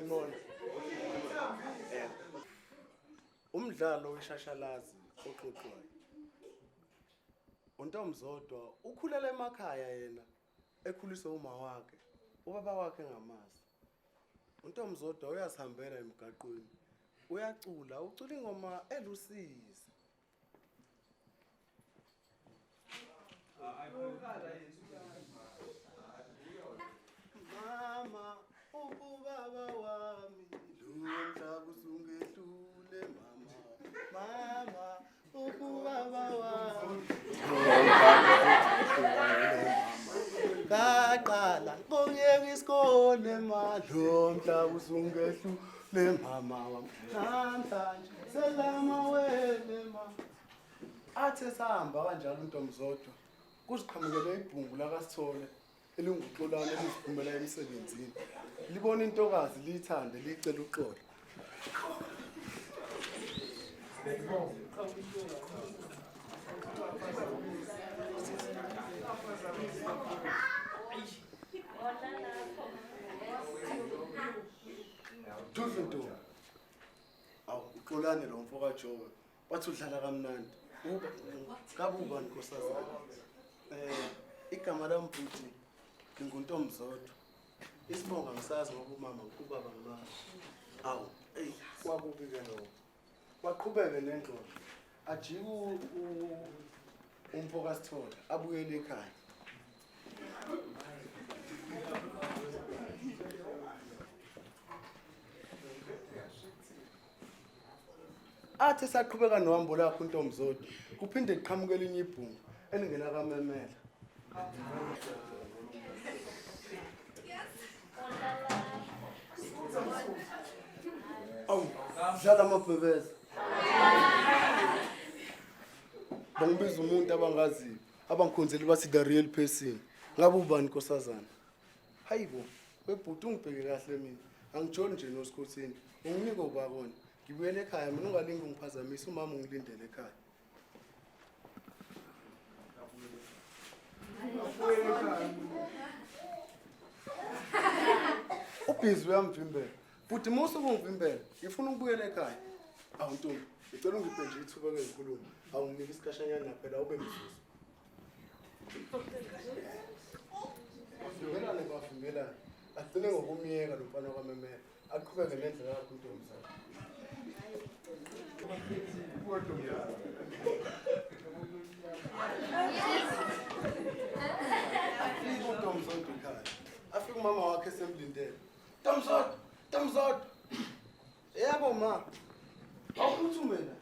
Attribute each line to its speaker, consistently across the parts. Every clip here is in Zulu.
Speaker 1: Sanibona. Umdlalo weshashalazi oxoxwayo. UNtomzodwa ukhulela emakhaya yena ekhuliswe uma wakhe, ubaba wakhe engamazi. UNtomzodwa uyazihambela emgaqweni. Uyacula, ucula ingoma elusizi. Mama, ubaba wami, umhlaba usungehlule mama. Mama, ubaba wami. Kaqala ngiyeke isikole manje, umhlaba usungehlule mama wami. Namhlanje selama wele mama. Athe sahamba kanjalo uNtomzodwa kuziqhamukele ibhungu lakaSithole elinguxolana eliziphumela emsebenzini. Libona intokazi liyithande licela uxolo. Thuzu awu uxolane lo mfo kaJobe bathi udlala kamnandi. Kabe ubani nkosazana? Igama lami futhi nginguNtomzodwa. Isibonga ngisazi ngoba umama ubaba ngimazi. Awu kwakubi ke lo. Waqhubeke nendlovu. Ajike umfo kaSithole abuyele ekhaya. Athe saqhubeka nohambo lakhe uNtomzodwa kuphinde kuqhamuke elinye ibhungu elingena kaMemela. Awu dlala amabhebeza. Bangibiza umuntu abangaziyo, abangikhonzeli bathi the real person. Ngabe ubani nkosazana? Hayibo, webhuti ungibheke kahle mina. Angijoli nje noSikhothini. Unginike ubakona. Ngibuyele ekhaya mina ungalingi ungiphazamise umama ungilindele ekhaya. Ubhizi uyamvimbela. Futhi musu kungivimbela, ngifuna ukubuyela ekhaya. Awu Ntombi, ngicela ungiphe nje ithuba kwezinkulumo. Awu nginike isikhashanyana naphela ube mzuzu. Bavimbelane bavimbelane. Agcine ngokumyeka lo mfana kaMemela. Aqhubeke nendlela yakhe uNtombi. uNtomzodwa ekhaya. Afika umama wakhe esemlindele. Tomzodwa. Yebo ma. Awuphuthume la.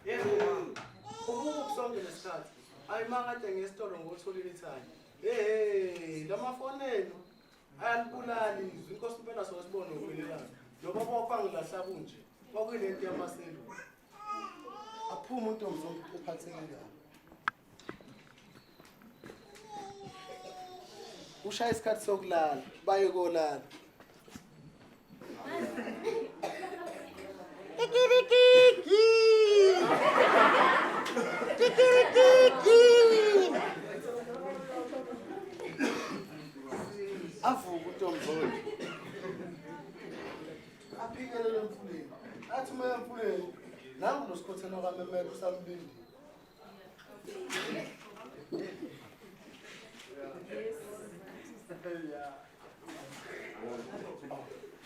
Speaker 1: Yebo ma. Ubuke kusonke lesikhathi. Hayi makade ngesitolo ngothola ilithani. Lamafonelo ayalibulala izwi. Inkosi impela sosibone ukwelelana. Noma kwakwangilahlaba unje. Kwakuyilento yamaselu. Aphuma uNtomzodwa uphathekile. Ushaya isikhathi sokulala, baye kolala. Kikirikiki. Avuka uNtomzodwa. Aphikelele emfuleni. Athi uma emfuleni, nangu noSikhotheni kaMemela usamlindile.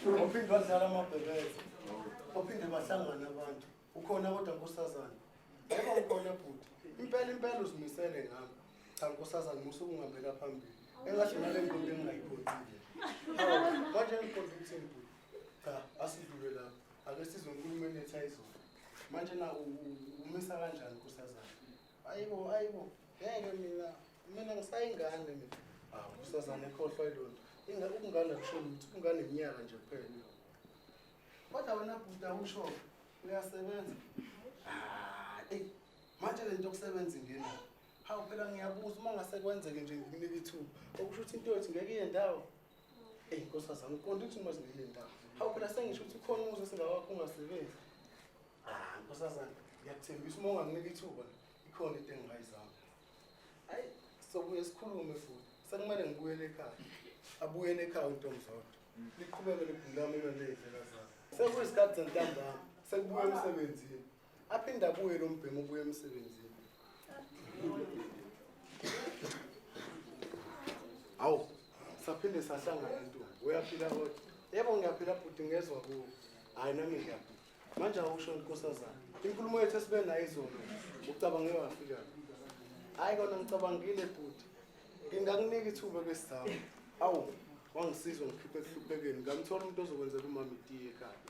Speaker 1: Uphinde badlala amabhebeza. Uphinde bahlangana abantu. Ukhona kodwa nkosazana. Yebo ukhona bhuti. Impela uzimisele ngami. Cha nkosazana musu ungihambela phambili. Engahle ngale nkonto engingayikhontile. Manje ngikhonza ukuthini bhuti? Cha, asidlule lapha. Ake sizwe inkulumo enethayizona. Manje na umisa kanjani nkosazana? Hayibo. Ngeke mina ngisayingane mina. Nkosazana ekhohlwa ilonto. Ukungana kusho ukuthi ungane iminyaka nje kuphela. Kodwa wena bhuti awusho uyasebenza. Manje lento yokusebenza ingena. Hawu phela ngiyabuza uma ngase kwenzeke nje ngikunike ithuba. Okusho ukuthi into yethu ngeke iye ndawo. Nkosazana uqonda ukuthi uma singeke ndawo. Hawu phela sengisho ukuthi khona umuzi singawakho ungasebenzi. Nkosazana ngiyakuthembisa uma unganginike ithuba ikhona into engingayizama. Hayi sobuye sikhulume futhi. Sekumele ngibuyele ekhaya. Abuyele ekhaya uNtomzodwa. liqhubeke libhulama imali ley'ndlela zakho. Sekuyisikhathi zantambama, sekubuya emsebenzini. Aphinde abuye lo mbhemu ubuye emsebenzini. Awu, saphinde sahlangana ntombi. Uyaphila kodwa? Yebo ngiyaphila bhuti ngezwa kuwo. Hayi nami ngiyaphila. Manje awusho nkosazana. Inkulumo yethu esibe nayo izolo. Ucabange wafika. Hayi kona ngicabangile bhuti. Ngingakunika ithuba lesizamo. Awu, wangisizwa ngikhiphe ekuhluphekeni. Ngamthola umuntu ozokwenzela umama itiye ekhaya.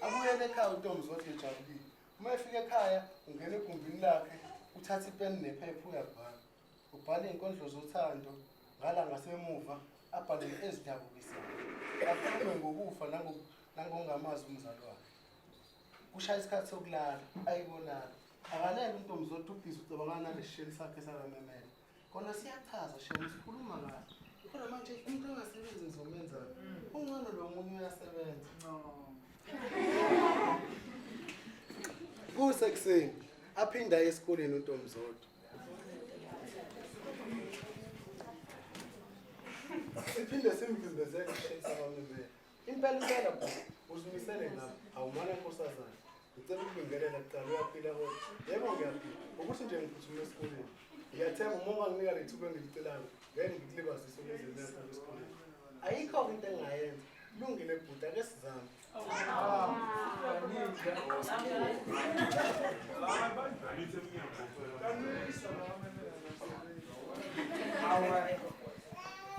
Speaker 1: Abuyele ekhaya uNtombi Zodwa ejabulile. Uma efika ekhaya, ungena egumbini lakhe, uthatha ipeni nephepha uyabhala. Ubhala iy'nkondlo zothando, ngala ngasemuva, abhale ezidabukisayo. Akhulume ngokufa nangongamazi umzali wakhe. Kushaya isikhathi sokulala, ayibonala. Akalele uNtombi Zodwa ubhizi ucabangana nalesisheli sakhe sakamemele. Kona siyachaza shema sikhuluma kahle. Khona manje umuntu ongasebenzi ngizomenzani? Ungcono lo munye uyasebenza. Kusekuseni aphinda aye esikoleni uNtombi Zodwa. Siphinde simvizibezele isisheli sakamemele. Impela bhuti, uzimisele ngapha, awumane nkosazana. Ngicela ukubingelela kuqala uyaphila kodwa. Yebo ngiyaphila, ukuthi nje ngiphuthuma esikoleni. Ngiyathemba uma unganginika le thuba engilicelayo, ngeke ngikulibazise ukwenzela yakho esikoleni. Ayikho into engingayenza. Kulungile bhuti, ake sizame.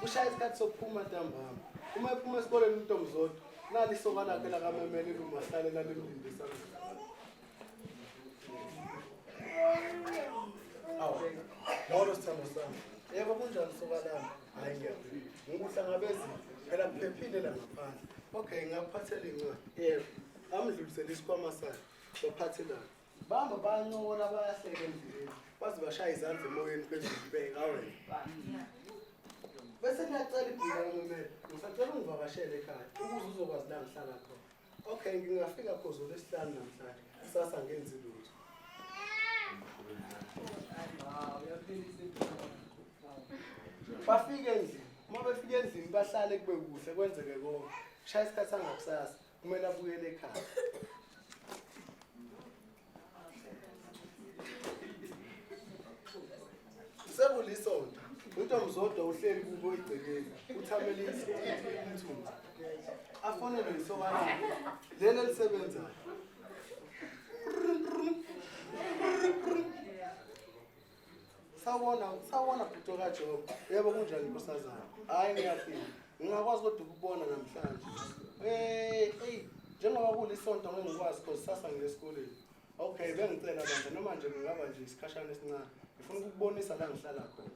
Speaker 1: Ushaya isikhathi sokuphuma ntambama. Uma ephuma esikoleni uNtombi Zodwa, nali isoka lakhe lakamemele lumahlale lalimlindisa. Awu, ngolo sithando sami. Yebo kunjani soka lami? Hayi ngiyaphila. Ngikuhlangabezile, phela kuphephile la ngaphandle. Okay, ngakuphathela incwadi. Yebo, amdlulisele isikhwama sakhe. Baphathelana. Bamba bayancokola bayahleka endleleni. Baze bashaya izandla emoyeni phezulu ibheka wena. Bese ngiyacela ibhika kamemele. Ngisacela ungivakashele ekhaya ukuze uzokwazi la ngihlala khona. Okay, ngingafika khozo lesihlanu namhlanje. Kusasa ngenzi lutho. Bafike endlini. Uma befika endlini bahlale kube kuhle kwenzeke konke. Shaya isikhathi sangakusasa, kumele abuyele ekhaya. Sekulisonto. uNtombi Zodwa uhleli kubo igcekeni. Uthamele umthunzi. Afonelwe isoka lakhe. Leli elisebenzayo. Sawona bhuti kaJob. Yebo kunjani nkosazana? Hayi ngiyaphila. Ngingakwazi kodwa ukubona namhlanje. Njengoba kulisonto ngeke ngikwazi because sasa ngiyesikoleni. Okay, bengicela bandla noma nje ngingaba nje isikhashana esincane. Ngifuna ukukubonisa la ngihlala khona.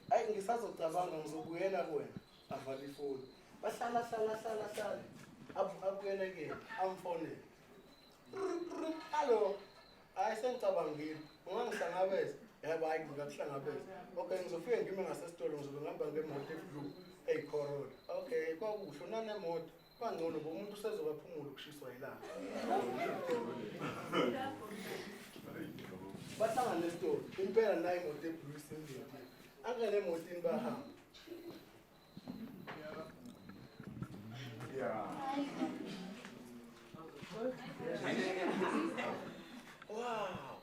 Speaker 1: Hayi ngisazocabanga ngizobuyela kuwena. Avala ifoni. Bahlala. Abuyele amfonele. Hello. Hayi sengicabangile. Ungangihlangabeza. Yebo hayi ngingakuhlangabeza. Okay, ngizofika ngime ngasesitolo ngizobe ngihamba ngemoto eblue eyiCorolla. Okay, kwakuhle unanemoto. Kwangcono ngoba umuntu usezobaphumula ukushiswa yilanga. Bahlangana nesitolo. Impela nayi imoto eblue isindile. Angene emotini bahamba. Wow.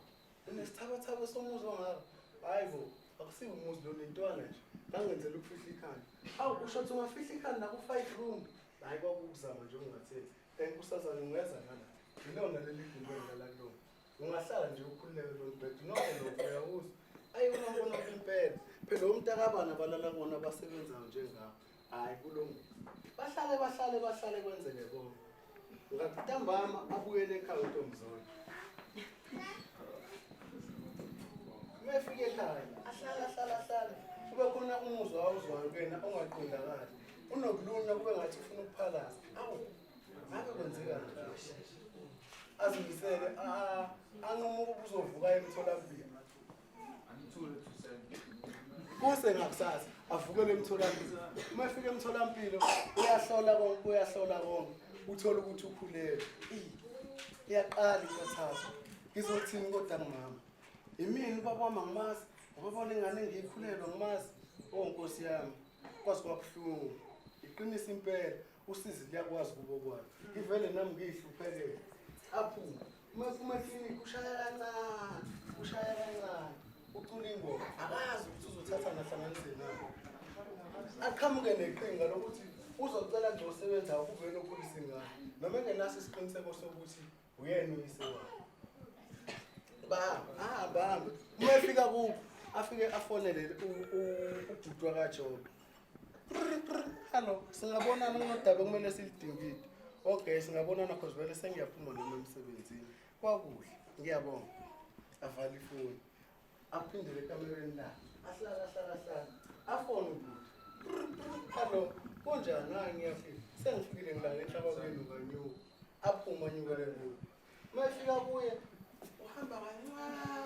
Speaker 1: Unesithabathaba somuzwa ngako. Hayibo, akusiwo umuzi lo nentwana nje. Ngangenzela ukufihla ikhanda. Awu kusho ukuthi ungafihla ikhanda naku 5 room. Hayi kwakuzama nje ungathethi. Kusazana ungeza ngala. Ilona leli gumbi engala kulona. Ungahlala nje ukhululeke lo mbhedo noma lo uyawuza. Ayi unabona impela. Phela umntakabana balala kona abasebenzayo njengabo. Hayi kulungile. Bahlale kwenzeke konke. Ngakuntambama abuyele ekhaya uNtombi Zodwa. Mefike ekhaya, ahlala. Kube khona umuzwa awuzwayo kena ongaqondakali. Unokuluna kube ngathi ufuna ukuphalaza. Awu, ngabe kwenzekani? Azimisele, anquma ukuzovuka emtholampilo. Kuse ngakusasa, avukele emtholampilo. Uma efika emtholampilo, uyahlola konke. Uthola ukuthi ukhulelwe. Iyaqala inkathazo. Ngizothini kodwa mama? Imini ubaba wami angimazi. Ukubona ingane ngiyikhulelwa ngimazi onkosi yami kwazi kwabuhlungu iqinisa impela usizi liyakwazi kubo kwayo ivele nami ngiyihluphekele aphuma uma clinic ushaya kancane ucula ingoma akazi ukuthi uzothatha ngahlanganise nayo aqhamuke neqhinga lokuthi uzocela nje usebenza ukuvele ukhulisa ingane noma engenaso isiqiniseko sokuthi uyena uyise wakhe bahambe uma efika kubo afike afonele ubhutwa kaJobe hello singabonana ngodaba kumele silidingile okay singabonana cause vele sengiyaphuma noma emsebenzini kwakuhle ngiyabonga avala ifoni aphindele ekamereni la ahlala afone ubhuti hello kunjani hayi ngiyafika sengifikile ngilala enhlaba kwenu kanyuka aphuma nyukele kuyo uma efika kuye uhamba kancane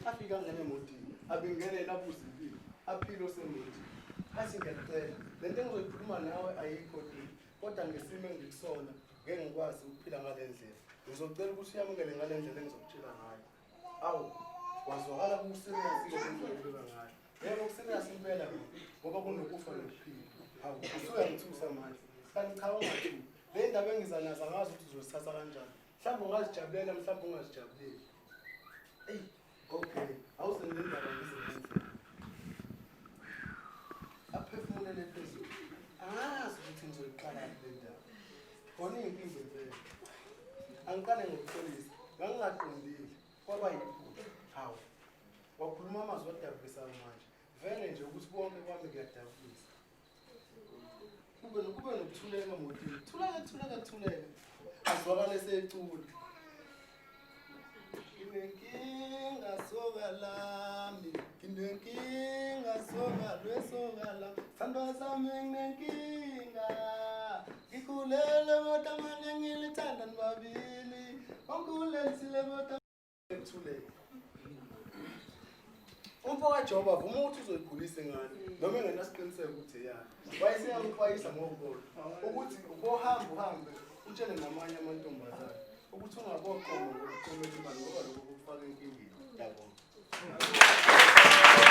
Speaker 1: afika ngene emotini abingene lapho uzibili aphilo semotini athi ngiyacela lento engizoyikhuluma nawe ayikho dini kodwa ngesimo engikusona ngeke ngikwazi ukuphila ngale ndlela ngizocela ukuthi uyamukele ngale ndlela engizokutshela ngayo awu wazwakala kuserious into ngayo yebo kuserious impela ngoba kunokufa nokuphila awu usuyangithusa manje kanti cha ungathi le ndaba engizanazo angazi ukuthi uzosithatha kanjani mhlawumbe ungazijabulela mhlawumbe ungazijabuleli ey okay awusenze indaba ngizenze aphefumulele phezulu angazi ukuthi ngizoyiqala le ndaba khona impilo impela angiqale ngokuxolisa ngangingaqondile kwaba yiphutha hawu wakhuluma amazwi adabukisayo manje vele nje ukuthi konke kwami kuyadabukisa kube nokuthuleka emotini thuleka azwakale secula nginenkinga soka lami thandwa sami nginenkinga ngikhulele kodwa manje ngilithanda nibabili onkulenzile kodwa ekuthuleka umfo kaJobe avuma ukuthi uzoyikhulisa ingane noma engenasiqiniseko ukuthi eyakhe wayeseyangixwayisa ngokubona ukuthi uhambe utshele namanye amantombazane ukuthi ungaboqomo ngokuqomela imali ngoba lokho kufaka enkingeni yabo